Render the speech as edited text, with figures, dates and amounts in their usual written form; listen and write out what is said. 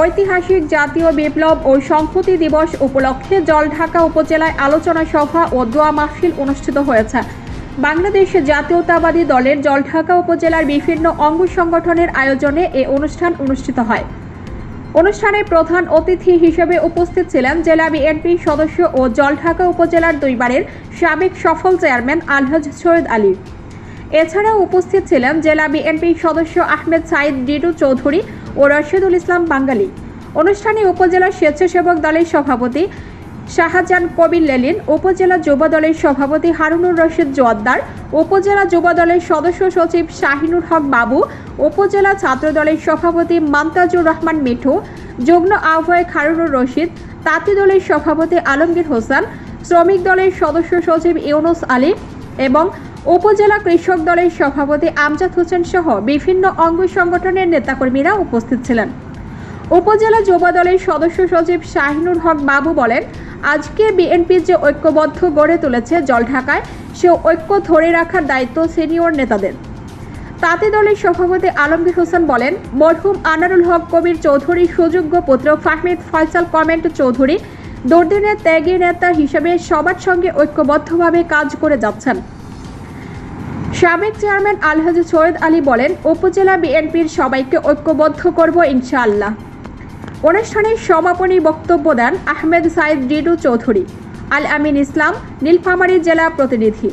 ঐতিহাসিক জাতীয় বিপ্লব ও সংহতি দিবস উপলক্ষে জলঢাকা উপজেলায় আলোচনা সভা ও দোয়া মাহফিল অনুষ্ঠিত হয়েছে। বাংলাদেশ জাতীয়তাবাদী দলের জলঢাকা উপজেলার বিভিন্ন অঙ্গ সংগঠনের আয়োজনে এই অনুষ্ঠান অনুষ্ঠিত হয়। অনুষ্ঠানে প্রধান অতিথি হিসেবে উপস্থিত ছিলেন জেলা বিএনপি সদস্য ও জলঢাকা উপজেলার দুইবারের সাবেক সফল চেয়ারম্যান আলহাজ সৈয়দ আলী। এছাড়াও উপস্থিত ছিলেন জেলা বিএনপি সদস্য আহমেদ সাইদ ডিডু চৌধুরী ও রশিদুল ইসলাম বাঙ্গালী। অনুষ্ঠানে উপজেলা স্বেচ্ছাসেবক দলের সভাপতি শাহজাহান কবির লেলিন, উপজেলা যুব দলের সভাপতি হারুনুর রশিদ জোয়াদ্দার, উপজেলা যুব দলের সদস্য সচিব শাহিনুর হক বাবু, উপজেলা ছাত্র দলের সভাপতি মান্তাজুর রহমান মিঠু, যুগ্ম আহ্বায়ক হারুনুর রশিদ, তাঁতি দলের সভাপতি আলমগীর হোসেন, শ্রমিক দলের সদস্য সচিব ইউনুস আলী এবং উপজেলা কৃষক দলের সভাপতি আমজাদ হোসেন সহ বিভিন্ন অঙ্গ সংগঠনের নেতাকর্মীরা উপস্থিত ছিলেন। উপজেলা যুব দলের সদস্য সচিব শাহিনুর হক বাবু বলেন, আজকে বিএনপি যে ঐক্যবদ্ধ গড়ে তুলেছে জলঢাকায়, সে ঐক্য ধরে রাখার দায়িত্ব সিনিয়র নেতাদের। তাঁতি দলের সভাপতি আলমগীর হোসেন বলেন, মরহুম আনারুল হক কবির চৌধুরী সুযোগ্য পুত্র ফাহমিদ ফয়সাল কমেন্ট চৌধুরী দুর্দিনের ত্যাগী নেতা হিসেবে সবার সঙ্গে ঐক্যবদ্ধভাবে কাজ করে যাচ্ছেন। সাবেক চেয়ারম্যান আলহাজ সৈয়দ আলী বলেন, উপজেলা বিএনপির সবাইকে ঐক্যবদ্ধ করব ইনশাআল্লাহ। অনুষ্ঠানে সমাপনী বক্তব্য দেন আহমেদ সাইদ ডিডু চৌধুরী, আল আমিন ইসলাম, নীলফামারী জেলা প্রতিনিধি।